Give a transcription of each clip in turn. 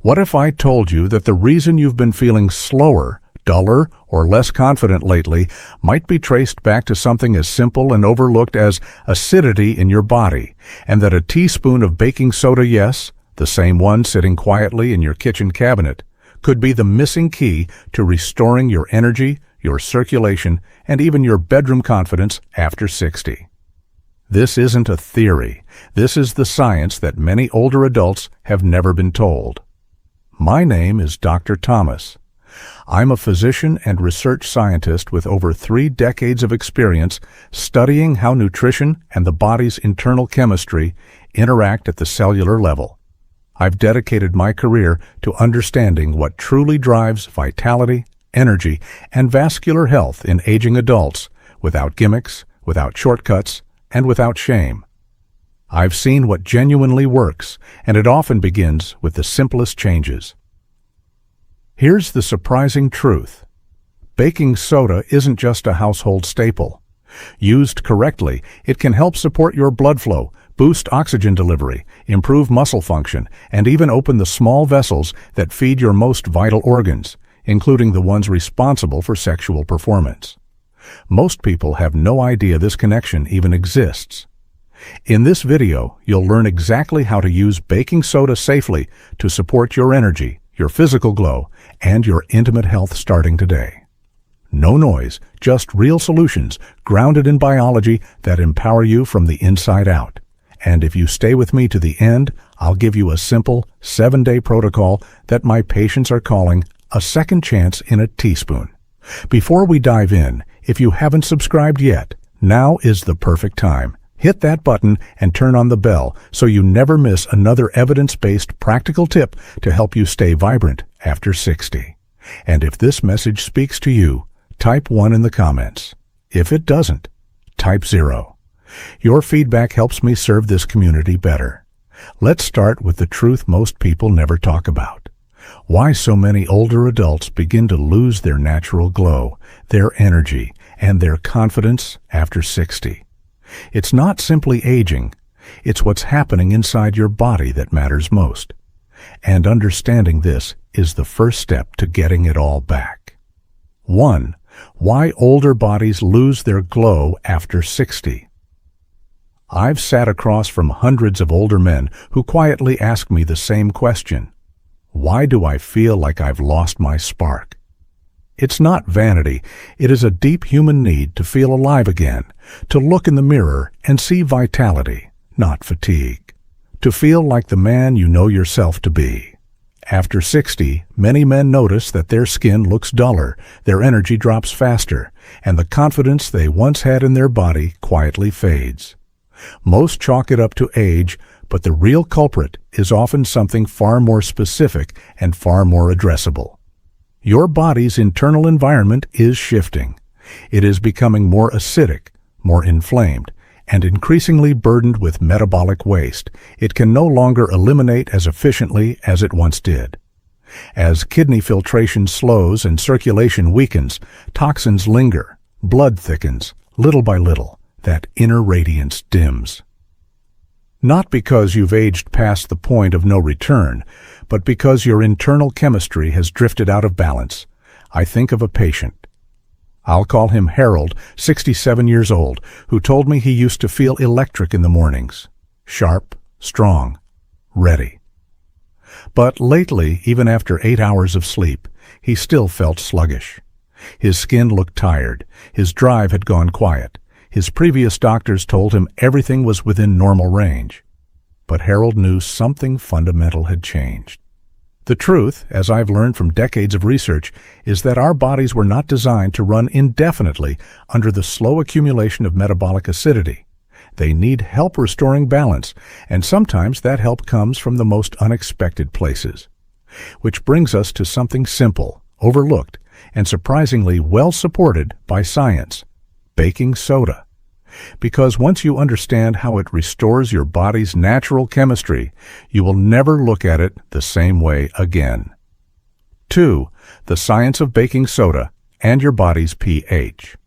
What if I told you that the reason you've been feeling slower, duller, or less confident lately might be traced back to something as simple and overlooked as acidity in your body, and that a teaspoon of baking soda, yes, the same one sitting quietly in your kitchen cabinet, could be the missing key to restoring your energy, your circulation, and even your bedroom confidence after 60. This isn't a theory. This is the science that many older adults have never been told. My name is Dr. Thomas. I'm a physician and research scientist with over 3 decades of experience studying how nutrition and the body's internal chemistry interact at the cellular level. I've dedicated my career to understanding what truly drives vitality, energy, and vascular health in aging adults without gimmicks, without shortcuts, and without shame. I've seen what genuinely works, and it often begins with the simplest changes. Here's the surprising truth. Baking soda isn't just a household staple. Used correctly, it can help support your blood flow, boost oxygen delivery, improve muscle function, and even open the small vessels that feed your most vital organs, including the ones responsible for sexual performance. Most people have no idea this connection even exists. In this video, you'll learn exactly how to use baking soda safely to support your energy, your physical glow, and your intimate health starting today. No noise, just real solutions grounded in biology that empower you from the inside out. And if you stay with me to the end, I'll give you a simple 7-day protocol that my patients are calling a second chance in a teaspoon. Before we dive in, if you haven't subscribed yet, now is the perfect time. Hit that button and turn on the bell so you never miss another evidence-based practical tip to help you stay vibrant after 60. And if this message speaks to you, type 1 in the comments. If it doesn't, type 0. Your feedback helps me serve this community better. Let's start with the truth most people never talk about. Why so many older adults begin to lose their natural glow, their energy, and their confidence after 60. It's not simply aging. It's what's happening inside your body that matters most. And understanding this is the first step to getting it all back. 1. Why older bodies lose their glow after 60. I've sat across from hundreds of older men who quietly ask me the same question. Why do I feel like I've lost my spark? It's not vanity. It is a deep human need to feel alive again, to look in the mirror and see vitality, not fatigue, to feel like the man you know yourself to be. After 60, many men notice that their skin looks duller, their energy drops faster, and the confidence they once had in their body quietly fades. Most chalk it up to age, but the real culprit is often something far more specific and far more addressable. Your body's internal environment is shifting. It is becoming more acidic, more inflamed, and increasingly burdened with metabolic waste it can no longer eliminate as efficiently as it once did. As kidney filtration slows and circulation weakens, toxins linger, blood thickens, little by little, that inner radiance dims. Not because you've aged past the point of no return, but because your internal chemistry has drifted out of balance. I think of a patient. I'll call him Harold, 67 years old, who told me he used to feel electric in the mornings. Sharp, strong, ready. But lately, even after 8 hours of sleep, he still felt sluggish. His skin looked tired. His drive had gone quiet. His previous doctors told him everything was within normal range. But Harold knew something fundamental had changed. The truth, as I've learned from decades of research, is that our bodies were not designed to run indefinitely under the slow accumulation of metabolic acidity. They need help restoring balance, and sometimes that help comes from the most unexpected places. Which brings us to something simple, overlooked, and surprisingly well supported by science: baking soda. Because once you understand how it restores your body's natural chemistry, you will never look at it the same way again. 2. The science of baking soda and your body's pH.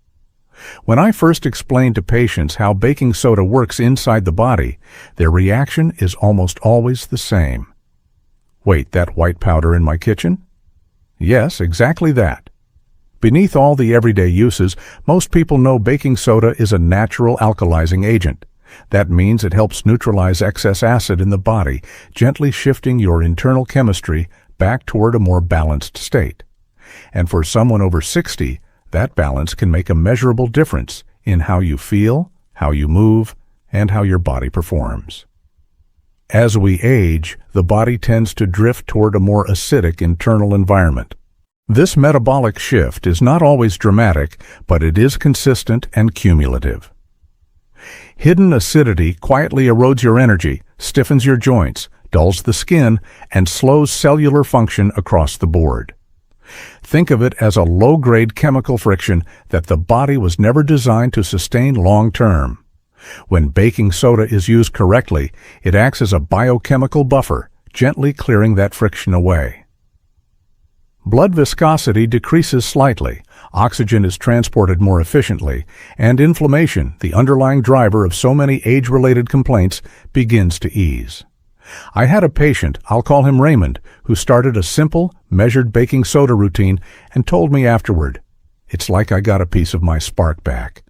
When I first explain to patients how baking soda works inside the body, their reaction is almost always the same. Wait, that white powder in my kitchen? Yes, exactly that. Beneath all the everyday uses, most people know baking soda is a natural alkalizing agent. That means it helps neutralize excess acid in the body, gently shifting your internal chemistry back toward a more balanced state. And for someone over 60, that balance can make a measurable difference in how you feel, how you move, and how your body performs. As we age, the body tends to drift toward a more acidic internal environment. This metabolic shift is not always dramatic, but it is consistent and cumulative. Hidden acidity quietly erodes your energy, stiffens your joints, dulls the skin, and slows cellular function across the board. Think of it as a low-grade chemical friction that the body was never designed to sustain long-term. When baking soda is used correctly, it acts as a biochemical buffer, gently clearing that friction away. Blood viscosity decreases slightly, oxygen is transported more efficiently, and inflammation, the underlying driver of so many age-related complaints, begins to ease. I had a patient, I'll call him Raymond, who started a simple, measured baking soda routine and told me afterward, "It's like I got a piece of my spark back."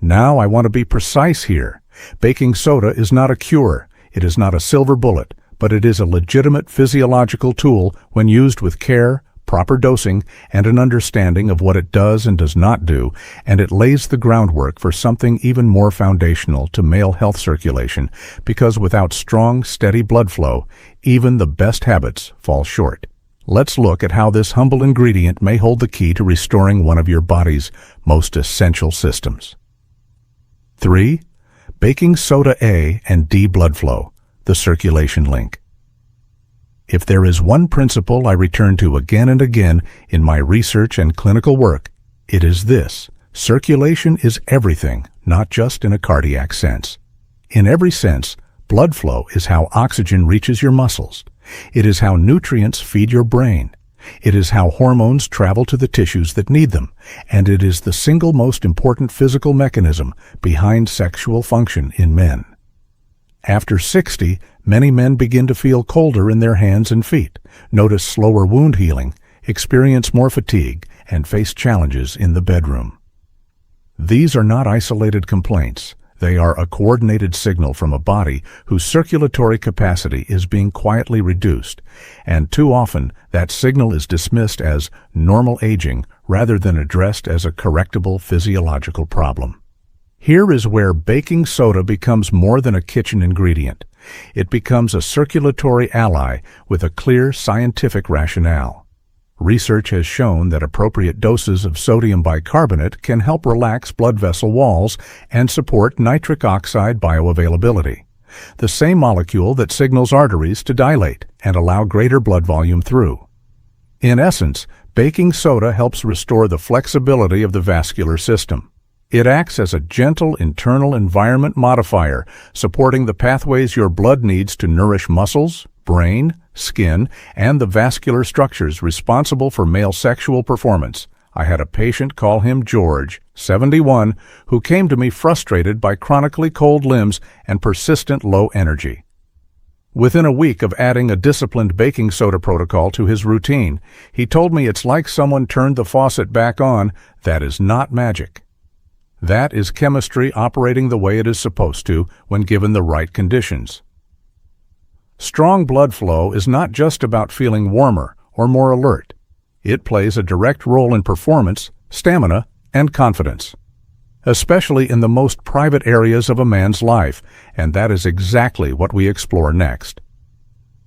Now I want to be precise here. Baking soda is not a cure. It is not a silver bullet, but it is a legitimate physiological tool when used with care, proper dosing, and an understanding of what it does and does not do, and it lays the groundwork for something even more foundational to male health circulation, because without strong, steady blood flow, even the best habits fall short. Let's look at how this humble ingredient may hold the key to restoring one of your body's most essential systems. 3. Baking soda A and D blood flow, the circulation link. If there is one principle I return to again and again in my research and clinical work, it is this: circulation is everything, not just in a cardiac sense. In every sense, blood flow is how oxygen reaches your muscles. It is how nutrients feed your brain. It is how hormones travel to the tissues that need them, and it is the single most important physical mechanism behind sexual function in men. After 60, many men begin to feel colder in their hands and feet, notice slower wound healing, experience more fatigue, and face challenges in the bedroom. These are not isolated complaints. They are a coordinated signal from a body whose circulatory capacity is being quietly reduced, and too often that signal is dismissed as normal aging rather than addressed as a correctable physiological problem. Here is where baking soda becomes more than a kitchen ingredient. It becomes a circulatory ally with a clear scientific rationale. Research has shown that appropriate doses of sodium bicarbonate can help relax blood vessel walls and support nitric oxide bioavailability, the same molecule that signals arteries to dilate and allow greater blood volume through. In essence, baking soda helps restore the flexibility of the vascular system. It acts as a gentle internal environment modifier, supporting the pathways your blood needs to nourish muscles, brain, skin, and the vascular structures responsible for male sexual performance. I had a patient, call him George, 71, who came to me frustrated by chronically cold limbs and persistent low energy. Within a week of adding a disciplined baking soda protocol to his routine, he told me it's like someone turned the faucet back on. That is not magic. That is chemistry operating the way it is supposed to when given the right conditions. Strong blood flow is not just about feeling warmer or more alert. It plays a direct role in performance, stamina, and confidence, especially in the most private areas of a man's life, and that is exactly what we explore next.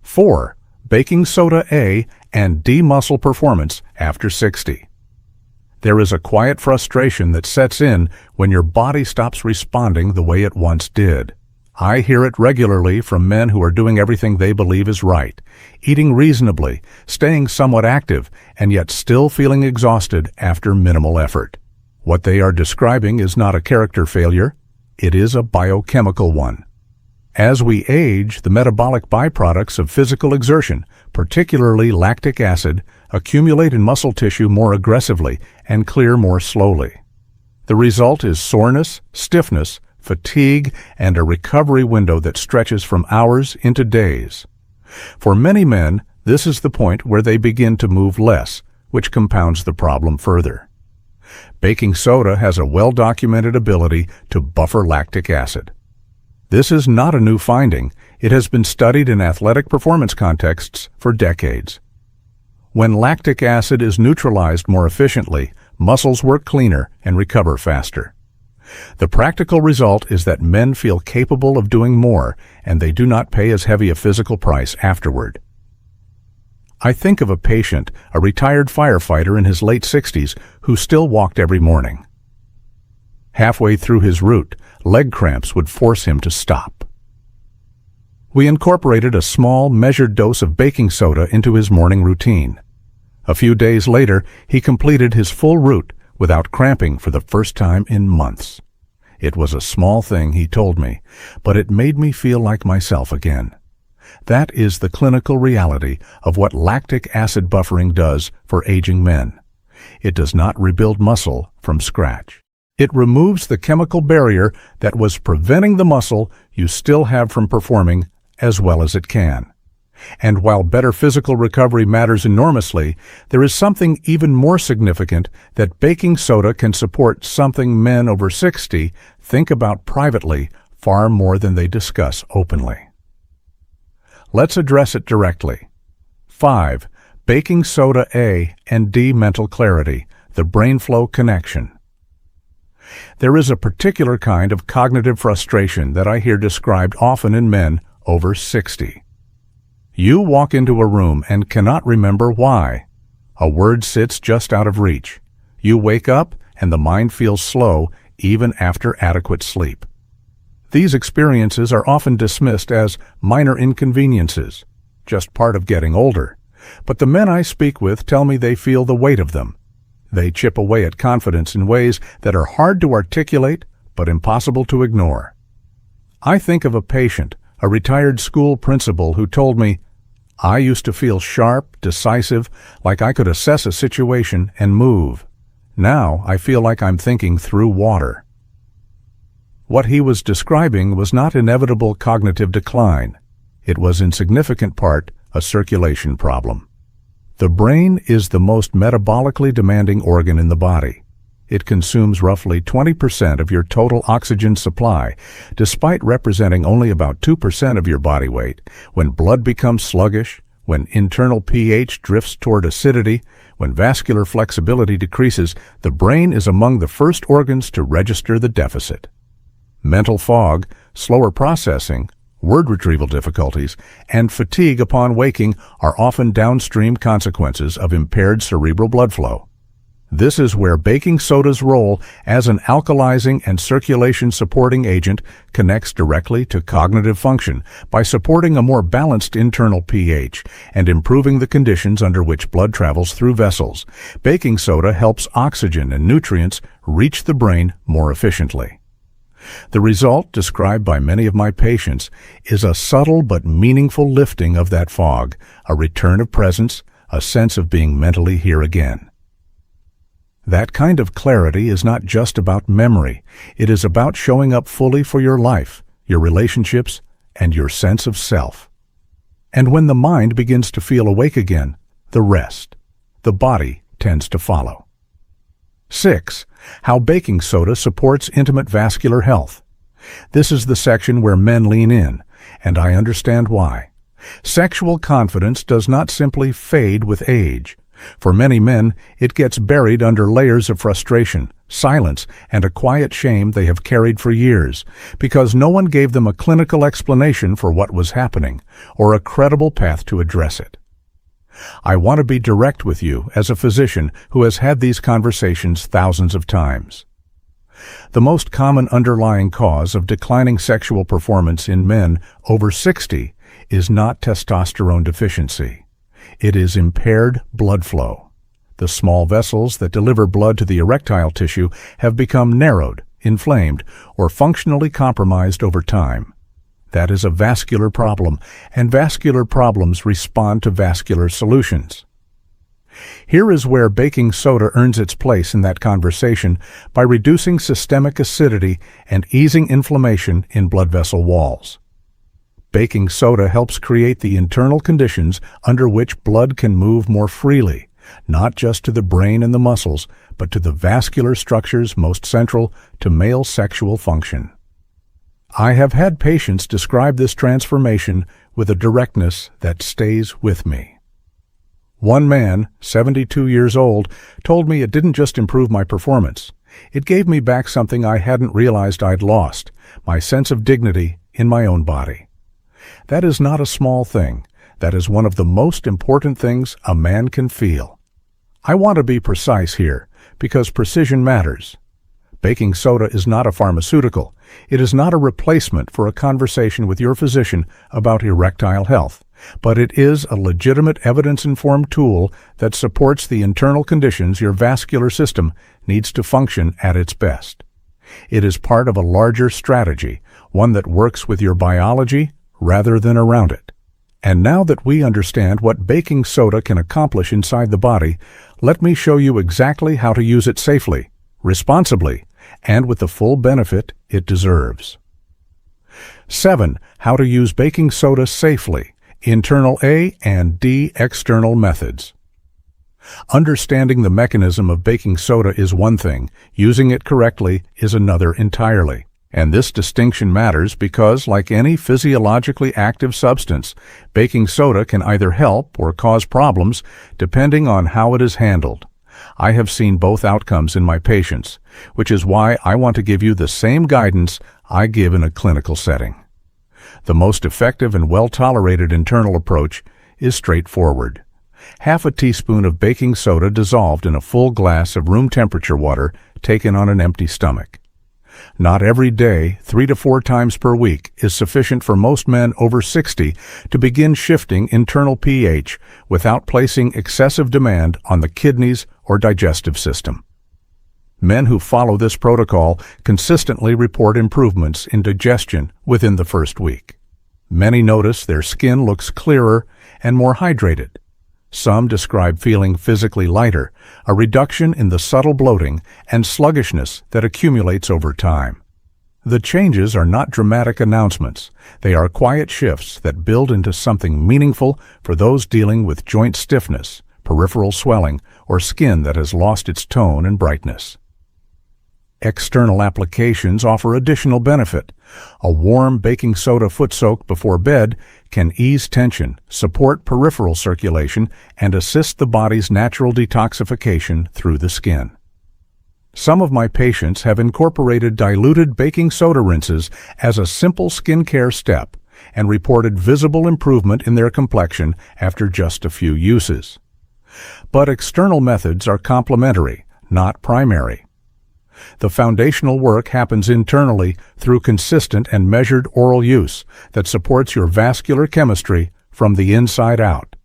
4. Baking soda A and D muscle performance after 60. There is a quiet frustration that sets in when your body stops responding the way it once did. I hear it regularly from men who are doing everything they believe is right, eating reasonably, staying somewhat active, and yet still feeling exhausted after minimal effort. What they are describing is not a character failure, it is a biochemical one. As we age, the metabolic byproducts of physical exertion, particularly lactic acid, accumulate in muscle tissue more aggressively and clear more slowly. The result is soreness, stiffness, fatigue, and a recovery window that stretches from hours into days. For many men, This is the point where they begin to move less, which compounds the problem further. Baking soda has a well-documented ability to buffer lactic acid. This is not a new finding. It has been studied in athletic performance contexts for decades. When lactic acid is neutralized more efficiently, muscles work cleaner and recover faster. The practical result is that men feel capable of doing more, and they do not pay as heavy a physical price afterward. I think of a patient, a retired firefighter in his late 60s, who still walked every morning. Halfway through his route, leg cramps would force him to stop. We incorporated a small, measured dose of baking soda into his morning routine. A few days later, he completed his full route without cramping for the first time in months. It was a small thing, he told me, but it made me feel like myself again. That is the clinical reality of what lactic acid buffering does for aging men. It does not rebuild muscle from scratch. It removes the chemical barrier that was preventing the muscle you still have from performing as well as it can. And while better physical recovery matters enormously, there is something even more significant that baking soda can support, something men over 60 think about privately far more than they discuss openly. Let's address it directly. 5. Baking soda A and D mental clarity, the brain-flow connection. There is a particular kind of cognitive frustration that I hear described often in men over 60. You walk into a room and cannot remember why. A word sits just out of reach. You wake up and the mind feels slow even after adequate sleep. These experiences are often dismissed as minor inconveniences, just part of getting older. But the men I speak with tell me they feel the weight of them. They chip away at confidence in ways that are hard to articulate but impossible to ignore. I think of a patient, a retired school principal, who told me, "I used to feel sharp, decisive, like I could assess a situation and move. Now I feel like I'm thinking through water." What he was describing was not inevitable cognitive decline. It was in significant part a circulation problem. The brain is the most metabolically demanding organ in the body. It consumes roughly 20% of your total oxygen supply, despite representing only about 2% of your body weight. When blood becomes sluggish, when internal pH drifts toward acidity, when vascular flexibility decreases, the brain is among the first organs to register the deficit. Mental fog, slower processing, word retrieval difficulties, and fatigue upon waking are often downstream consequences of impaired cerebral blood flow. This is where baking soda's role as an alkalizing and circulation-supporting agent connects directly to cognitive function by supporting a more balanced internal pH and improving the conditions under which blood travels through vessels. Baking soda helps oxygen and nutrients reach the brain more efficiently. The result, described by many of my patients, is a subtle but meaningful lifting of that fog, a return of presence, a sense of being mentally here again. That kind of clarity is not just about memory. It is about showing up fully for your life, your relationships, and your sense of self. And when the mind begins to feel awake again, the rest, the body, tends to follow. 6. How baking soda supports intimate vascular health. This is the section where men lean in, and I understand why. Sexual confidence does not simply fade with age. For many men, it gets buried under layers of frustration, silence, and a quiet shame they have carried for years, because no one gave them a clinical explanation for what was happening, or a credible path to address it. I want to be direct with you as a physician who has had these conversations thousands of times. The most common underlying cause of declining sexual performance in men over 60 is not testosterone deficiency. It is impaired blood flow. The small vessels that deliver blood to the erectile tissue have become narrowed, inflamed, or functionally compromised over time. That is a vascular problem, and vascular problems respond to vascular solutions. Here is where baking soda earns its place in that conversation by reducing systemic acidity and easing inflammation in blood vessel walls. Baking soda helps create the internal conditions under which blood can move more freely, not just to the brain and the muscles, but to the vascular structures most central to male sexual function. I have had patients describe this transformation with a directness that stays with me. One man, 72 years old, told me it didn't just improve my performance. It gave me back something I hadn't realized I'd lost, my sense of dignity in my own body. That is not a small thing. That is one of the most important things a man can feel. I want to be precise here, because precision matters. Baking soda is not a pharmaceutical. It is not a replacement for a conversation with your physician about erectile health, but it is a legitimate evidence-informed tool that supports the internal conditions your vascular system needs to function at its best. It is part of a larger strategy, one that works with your biology rather than around it. And now that we understand what baking soda can accomplish inside the body, let me show you exactly how to use it safely, responsibly, and with the full benefit it deserves. 7. How to use baking soda safely. Internal A and D external methods. Understanding the mechanism of baking soda is one thing, using it correctly is another entirely. And this distinction matters because, like any physiologically active substance, baking soda can either help or cause problems depending on how it is handled. I have seen both outcomes in my patients, which is why I want to give you the same guidance I give in a clinical setting. The most effective and well-tolerated internal approach is straightforward. Half a teaspoon of baking soda dissolved in a full glass of room temperature water taken on an empty stomach. Not every day, 3 to 4 times per week, is sufficient for most men over 60 to begin shifting internal pH without placing excessive demand on the kidneys or digestive system. Men who follow this protocol consistently report improvements in digestion within the first week. Many notice their skin looks clearer and more hydrated. Some describe feeling physically lighter, a reduction in the subtle bloating and sluggishness that accumulates over time. The changes are not dramatic announcements. They are quiet shifts that build into something meaningful for those dealing with joint stiffness, peripheral swelling, or skin that has lost its tone and brightness. External applications offer additional benefit. A warm baking soda foot soak before bed can ease tension, support peripheral circulation, and assist the body's natural detoxification through the skin. Some of my patients have incorporated diluted baking soda rinses as a simple skincare step and reported visible improvement in their complexion after just a few uses. But external methods are complementary, not primary. The foundational work happens internally through consistent and measured oral use that supports your vascular chemistry from the inside out.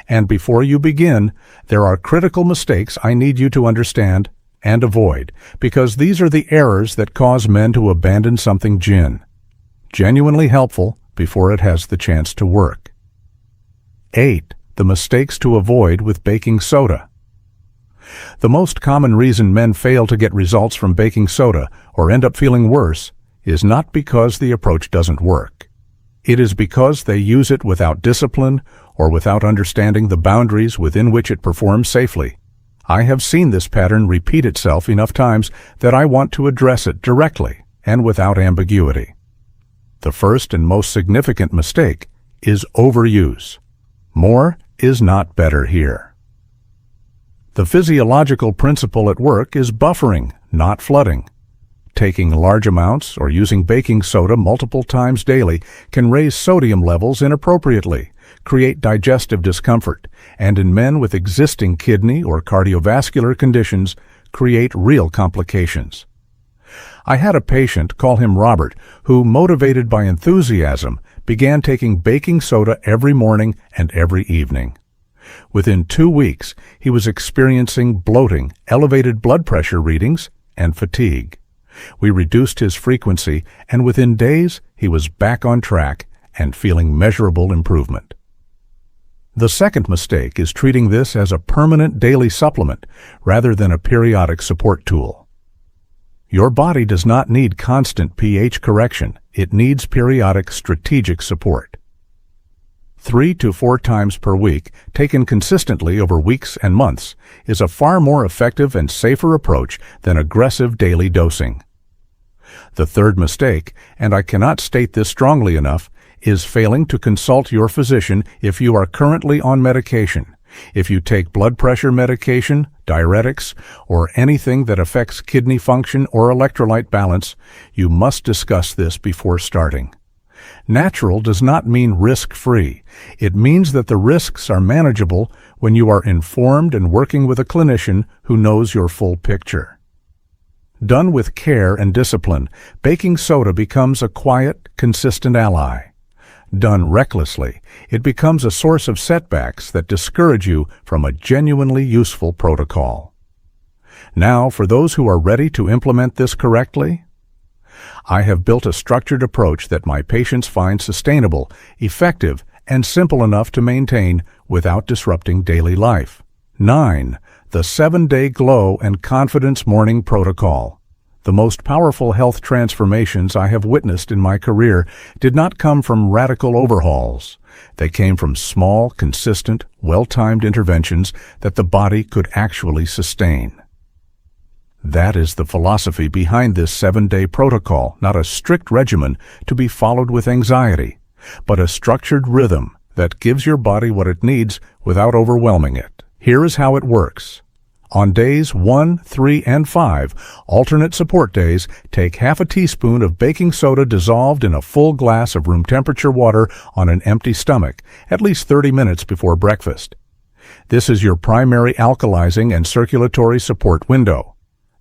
And before you begin, there are critical mistakes I need you to understand and avoid, because these are the errors that cause men to abandon something genuinely helpful before it has the chance to work. 8. The mistakes to avoid with baking soda. The most common reason men fail to get results from baking soda or end up feeling worse is not because the approach doesn't work. It is because they use it without discipline or without understanding the boundaries within which it performs safely. I have seen this pattern repeat itself enough times that I want to address it directly and without ambiguity. The first and most significant mistake is overuse. More is not better here. The physiological principle at work is buffering, not flooding. Taking large amounts or using baking soda multiple times daily can raise sodium levels inappropriately, create digestive discomfort, and in men with existing kidney or cardiovascular conditions, create real complications. I had a patient, call him Robert, who, motivated by enthusiasm, began taking baking soda every morning and every evening. Within 2 weeks, he was experiencing bloating, elevated blood pressure readings, and fatigue. We reduced his frequency, and within days, he was back on track and feeling measurable improvement. The second mistake is treating this as a permanent daily supplement rather than a periodic support tool. Your body does not need constant pH correction. It needs periodic strategic support. 3 to 4 times per week, taken consistently over weeks and months, is a far more effective and safer approach than aggressive daily dosing. The third mistake, and I cannot state this strongly enough, is failing to consult your physician if you are currently on medication. If you take blood pressure medication, diuretics, or anything that affects kidney function or electrolyte balance, you must discuss this before starting. Natural does not mean risk-free. It means that the risks are manageable when you are informed and working with a clinician who knows your full picture. Done with care and discipline, baking soda becomes a quiet, consistent ally. Done recklessly, it becomes a source of setbacks that discourage you from a genuinely useful protocol. Now, for those who are ready to implement this correctly, I have built a structured approach that my patients find sustainable, effective, and simple enough to maintain without disrupting daily life. 9. The 7-Day Glow and Confidence Morning Protocol. The most powerful health transformations I have witnessed in my career did not come from radical overhauls. They came from small, consistent, well-timed interventions that the body could actually sustain. That is the philosophy behind this 7-day protocol, not a strict regimen to be followed with anxiety, but a structured rhythm that gives your body what it needs without overwhelming it. Here is how it works. On days 1, 3, and 5, alternate support days, take half a teaspoon of baking soda dissolved in a full glass of room temperature water on an empty stomach, at least 30 minutes before breakfast. This is your primary alkalizing and circulatory support window.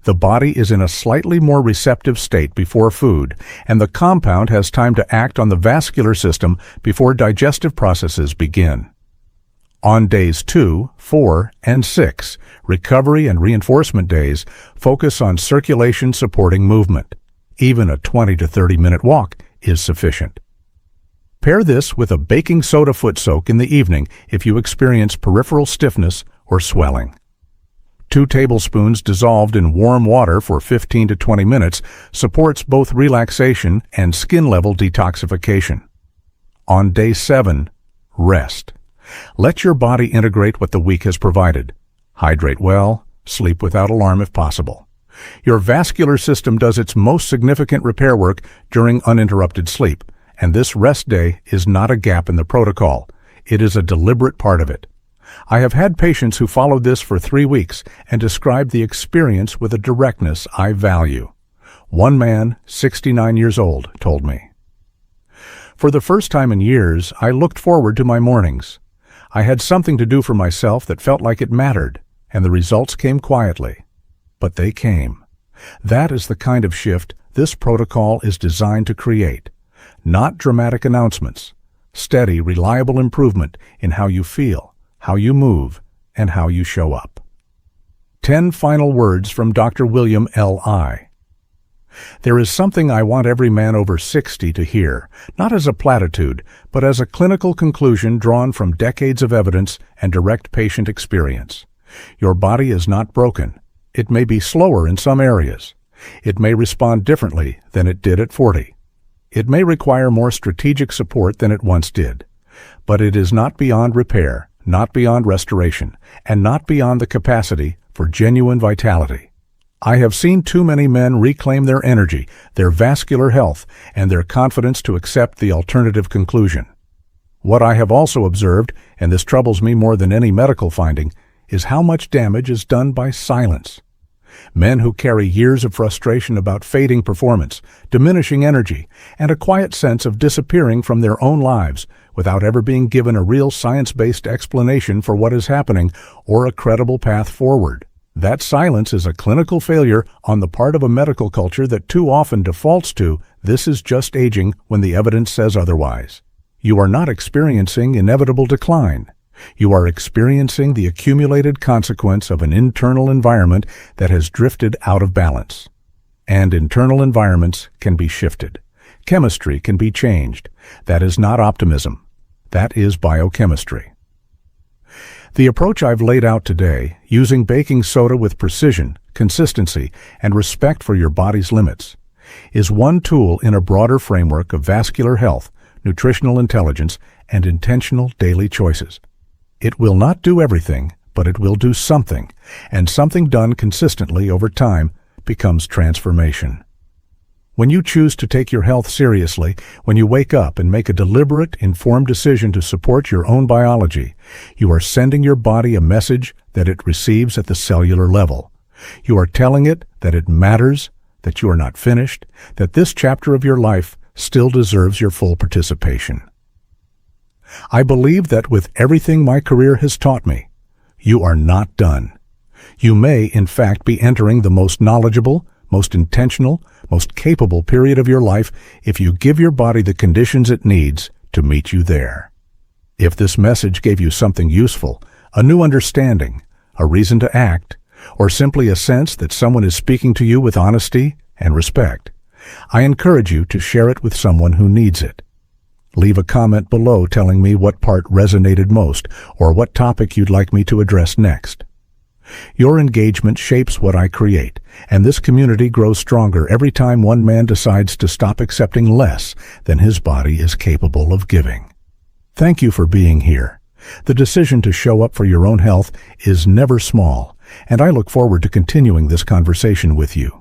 The body is in a slightly more receptive state before food, and the compound has time to act on the vascular system before digestive processes begin. On days 2, 4, and 6, recovery and reinforcement days, focus on circulation-supporting movement. Even a 20 to 30-minute walk is sufficient. Pair this with a baking soda foot soak in the evening if you experience peripheral stiffness or swelling. 2 tablespoons dissolved in warm water for 15 to 20 minutes supports both relaxation and skin-level detoxification. On day 7, rest. Let your body integrate what the week has provided. Hydrate well, sleep without alarm if possible. Your vascular system does its most significant repair work during uninterrupted sleep, and this rest day is not a gap in the protocol. It is a deliberate part of it. I have had patients who followed this for 3 weeks and described the experience with a directness I value. One man, 69 years old, told me, "For the first time in years, I looked forward to my mornings. I had something to do for myself that felt like it mattered, and the results came quietly. But they came." That is the kind of shift this protocol is designed to create. Not dramatic announcements. Steady, reliable improvement in how you feel, how you move, and how you show up. 10 final words from Dr. William L. I. There is something I want every man over 60 to hear, not as a platitude, but as a clinical conclusion drawn from decades of evidence and direct patient experience. Your body is not broken. It may be slower in some areas. It may respond differently than it did at 40. It may require more strategic support than it once did. But it is not beyond repair, not beyond restoration, and not beyond the capacity for genuine vitality. I have seen too many men reclaim their energy, their vascular health, and their confidence to accept the alternative conclusion. What I have also observed, and this troubles me more than any medical finding, is how much damage is done by silence. Men who carry years of frustration about fading performance, diminishing energy, and a quiet sense of disappearing from their own lives without ever being given a real science-based explanation for what is happening or a credible path forward. That silence is a clinical failure on the part of a medical culture that too often defaults to, "This is just aging," when the evidence says otherwise. You are not experiencing inevitable decline. You are experiencing the accumulated consequence of an internal environment that has drifted out of balance. And internal environments can be shifted. Chemistry can be changed. That is not optimism. That is biochemistry. The approach I've laid out today, using baking soda with precision, consistency, and respect for your body's limits, is one tool in a broader framework of vascular health, nutritional intelligence, and intentional daily choices. It will not do everything, but it will do something, and something done consistently over time becomes transformation. When you choose to take your health seriously, when you wake up and make a deliberate, informed decision to support your own biology, you are sending your body a message that it receives at the cellular level. You are telling it that it matters, that you are not finished, that this chapter of your life still deserves your full participation. I believe that with everything my career has taught me, you are not done. You may, in fact, be entering the most knowledgeable, most intentional, most capable period of your life if you give your body the conditions it needs to meet you there. If this message gave you something useful, a new understanding, a reason to act, or simply a sense that someone is speaking to you with honesty and respect, I encourage you to share it with someone who needs it. Leave a comment below telling me what part resonated most or what topic you'd like me to address next. Your engagement shapes what I create, and this community grows stronger every time one man decides to stop accepting less than his body is capable of giving. Thank you for being here. The decision to show up for your own health is never small, and I look forward to continuing this conversation with you.